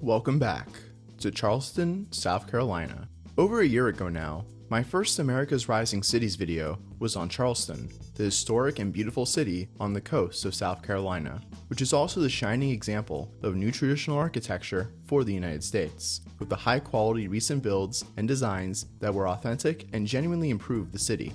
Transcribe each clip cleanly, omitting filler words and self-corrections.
Welcome back to Charleston, South Carolina. Over a year ago now, my first America's Rising Cities video was on Charleston, the historic and beautiful city on the coast of South Carolina, which is also the shining example of new traditional architecture for the United States, with the high quality recent builds and designs that were authentic and genuinely improved the city.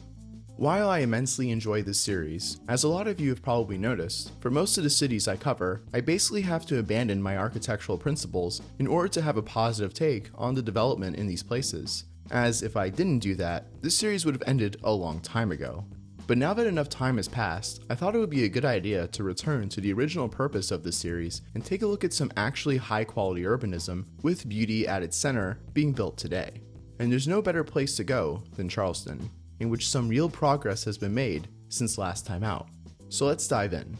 While I immensely enjoy this series, as a lot of you have probably noticed, for most of the cities I cover, I basically have to abandon my architectural principles in order to have a positive take on the development in these places, as if I didn't do that, this series would have ended a long time ago. But now that enough time has passed, I thought it would be a good idea to return to the original purpose of this series and take a look at some actually high quality urbanism with beauty at its center being built today. And there's no better place to go than Charleston, in which some real progress has been made since last time out. So let's dive in.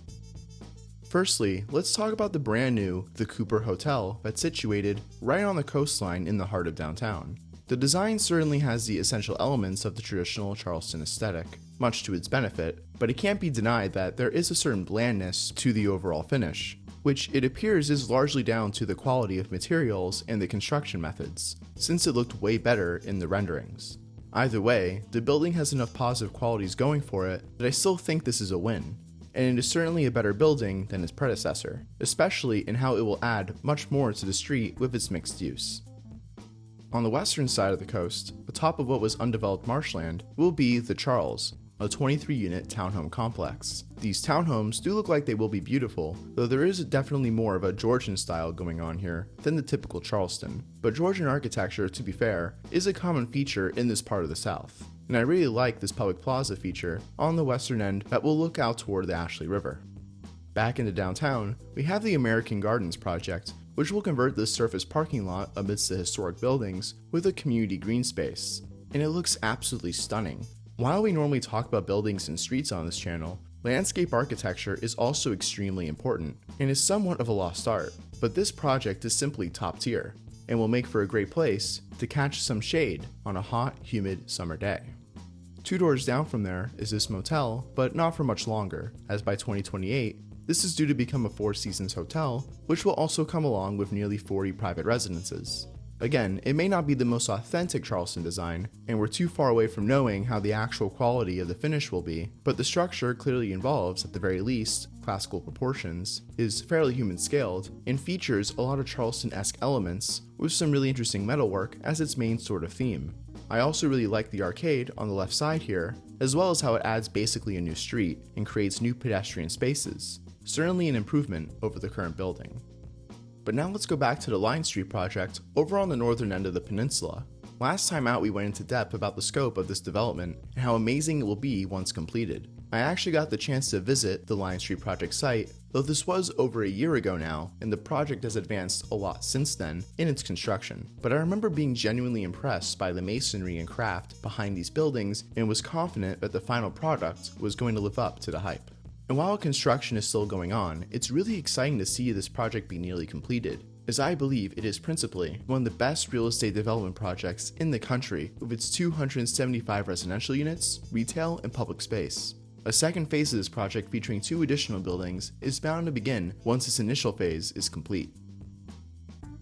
Firstly, let's talk about the brand new The Cooper Hotel that's situated right on the coastline in the heart of downtown. The design certainly has the essential elements of the traditional Charleston aesthetic, much to its benefit, but it can't be denied that there is a certain blandness to the overall finish, which it appears is largely down to the quality of materials and the construction methods, since it looked way better in the renderings. Either way, the building has enough positive qualities going for it that I still think this is a win, and it is certainly a better building than its predecessor, especially in how it will add much more to the street with its mixed use. On the western side of the coast, atop of what was undeveloped marshland, will be The Charles, a 23-unit townhome complex. These townhomes do look like they will be beautiful, though there is definitely more of a Georgian style going on here than the typical Charleston. But Georgian architecture, to be fair, is a common feature in this part of the South, and I really like this public plaza feature on the western end that will look out toward the Ashley River. Back into downtown, we have the American Gardens project, which will convert this surface parking lot amidst the historic buildings with a community green space, and it looks absolutely stunning. While we normally talk about buildings and streets on this channel, landscape architecture is also extremely important and is somewhat of a lost art, but this project is simply top tier and will make for a great place to catch some shade on a hot, humid summer day. 2 doors down from there is this motel, but not for much longer, as by 2028, this is due to become a 4 Seasons hotel, which will also come along with nearly 40 private residences. Again, it may not be the most authentic Charleston design, and we're too far away from knowing how the actual quality of the finish will be, but the structure clearly involves, at the very least, classical proportions, is fairly human scaled, and features a lot of Charleston-esque elements with some really interesting metalwork as its main sort of theme. I also really like the arcade on the left side here, as well as how it adds basically a new street and creates new pedestrian spaces, certainly an improvement over the current building. But now let's go back to the Line Street project over on the northern end of the peninsula. Last time out we went into depth about the scope of this development and how amazing it will be once completed. I actually got the chance to visit the Line Street project site, though this was over a year ago now, and the project has advanced a lot since then in its construction. But I remember being genuinely impressed by the masonry and craft behind these buildings and was confident that the final product was going to live up to the hype. And while construction is still going on, it's really exciting to see this project be nearly completed, as I believe it is principally one of the best real estate development projects in the country with its 275 residential units, retail, and public space. A second phase of this project featuring 2 additional buildings is bound to begin once this initial phase is complete.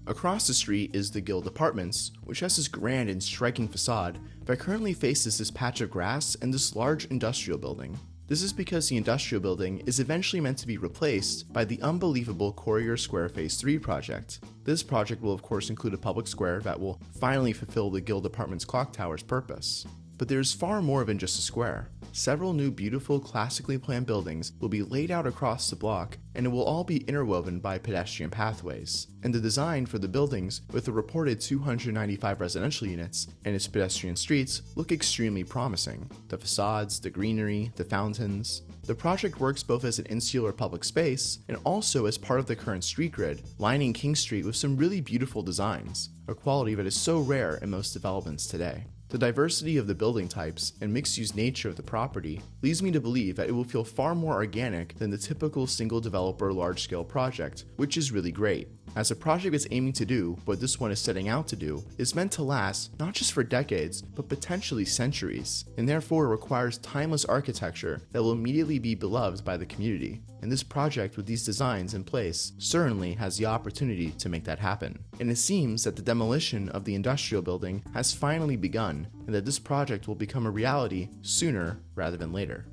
Across the street is the Guild Apartments, which has this grand and striking facade that currently faces this patch of grass and this large industrial building. This is because the industrial building is eventually meant to be replaced by the unbelievable Courier Square Phase 3 project. This project will of course include a public square that will finally fulfill the Guild Apartments clock tower's purpose. But there's far more than just a square. Several new beautiful classically planned buildings will be laid out across the block, and it will all be interwoven by pedestrian pathways. And the design for the buildings, with the reported 295 residential units and its pedestrian streets, look extremely promising. The facades, the greenery, the fountains. The project works both as an insular public space and also as part of the current street grid, lining King Street with some really beautiful designs, a quality that is so rare in most developments today. The diversity of the building types and mixed-use nature of the property leads me to believe that it will feel far more organic than the typical single-developer large-scale project, which is really great, as a project is aiming to do what this one is setting out to do is meant to last not just for decades, but potentially centuries, and therefore requires timeless architecture that will immediately be beloved by the community. and this project with these designs in place certainly has the opportunity to make that happen. And it seems that the demolition of the industrial building has finally begun, and that this project will become a reality sooner rather than later.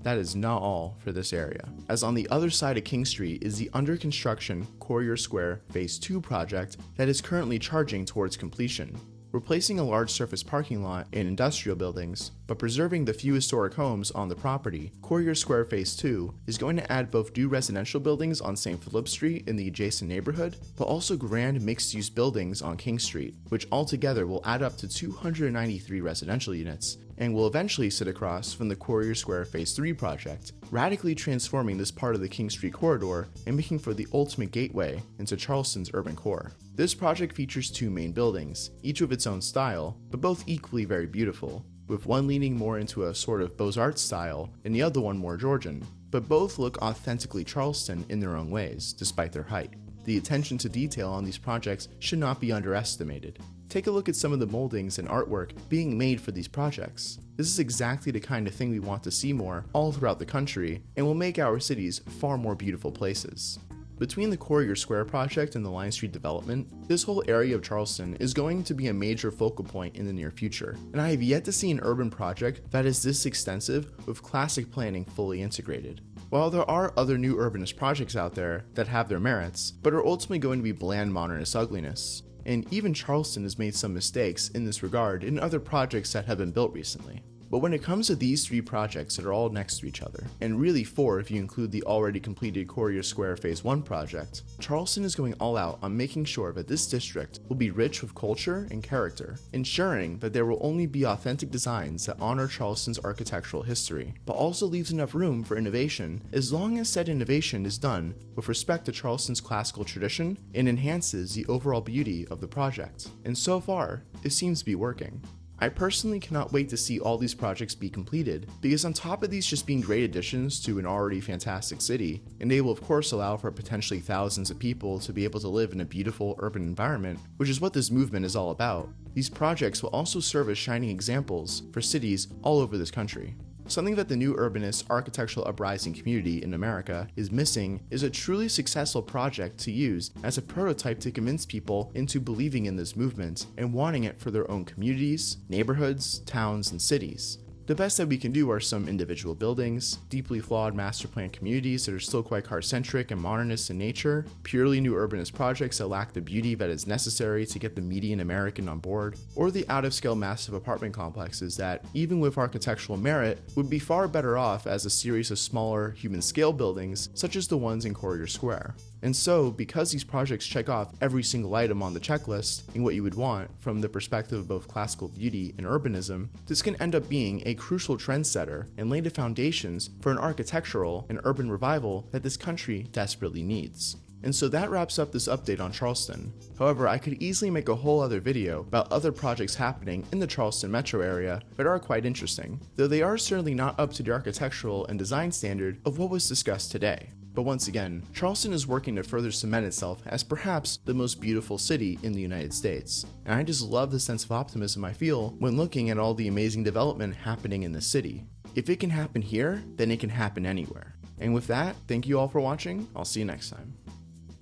That is not all for this area, as on the other side of King Street is the under construction Courier Square Phase 2 project that is currently charging towards completion. Replacing a large surface parking lot and industrial buildings, but preserving the few historic homes on the property, Courier Square Phase 2 is going to add both new residential buildings on St. Philip Street in the adjacent neighborhood, but also grand mixed-use buildings on King Street, which altogether will add up to 293 residential units, and will eventually sit across from the Courier Square Phase 3 project, radically transforming this part of the King Street corridor and making for the ultimate gateway into Charleston's urban core. This project features two main buildings, each with its own style, but both equally very beautiful, with one leaning more into a sort of Beaux-Arts style and the other one more Georgian, but both look authentically Charleston in their own ways, despite their height. The attention to detail on these projects should not be underestimated. Take a look at some of the moldings and artwork being made for these projects. This is exactly the kind of thing we want to see more all throughout the country, and will make our cities far more beautiful places. Between the Courier Square project and the Line Street development, this whole area of Charleston is going to be a major focal point in the near future, and I have yet to see an urban project that is this extensive with classic planning fully integrated. While there are other new urbanist projects out there that have their merits, but are ultimately going to be bland modernist ugliness, and even Charleston has made some mistakes in this regard in other projects that have been built recently. But when it comes to these three projects that are all next to each other, and really four if you include the already completed Courier Square Phase 1 project, Charleston is going all out on making sure that this district will be rich with culture and character, ensuring that there will only be authentic designs that honor Charleston's architectural history, but also leaves enough room for innovation as long as said innovation is done with respect to Charleston's classical tradition and enhances the overall beauty of the project. And so far, it seems to be working. I personally cannot wait to see all these projects be completed, because on top of these just being great additions to an already fantastic city, and they will of course allow for potentially thousands of people to be able to live in a beautiful urban environment, which is what this movement is all about, these projects will also serve as shining examples for cities all over this country. Something that the new urbanist architectural uprising community in America is missing is a truly successful project to use as a prototype to convince people into believing in this movement and wanting it for their own communities, neighborhoods, towns, and cities. The best that we can do are some individual buildings, deeply flawed master plan communities that are still quite car-centric and modernist in nature, purely new urbanist projects that lack the beauty that is necessary to get the median American on board, or the out-of-scale massive apartment complexes that, even with architectural merit, would be far better off as a series of smaller, human-scale buildings such as the ones in Courier Square. And so, because these projects check off every single item on the checklist in what you would want from the perspective of both classical beauty and urbanism, this can end up being a crucial trendsetter and lay the foundations for an architectural and urban revival that this country desperately needs. And so that wraps up this update on Charleston. However, I could easily make a whole other video about other projects happening in the Charleston metro area that are quite interesting, though they are certainly not up to the architectural and design standard of what was discussed today. But once again, Charleston is working to further cement itself as perhaps the most beautiful city in the United States. And I just love the sense of optimism I feel when looking at all the amazing development happening in the city. If it can happen here, then it can happen anywhere. And with that, thank you all for watching. I'll see you next time.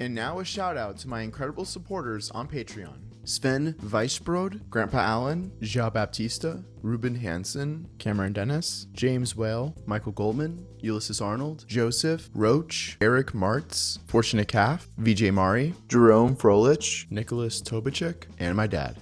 And now a shout out to my incredible supporters on Patreon. Sven Weisbrod, Grandpa Allen, Ja Baptista, Ruben Hansen, Cameron Dennis, James Whale, Michael Goldman, Ulysses Arnold, Joseph, Roach, Eric Martz, Fortunate Calf, VJ Mari, Jerome Frolich, Nicholas Tobichuk, and my dad.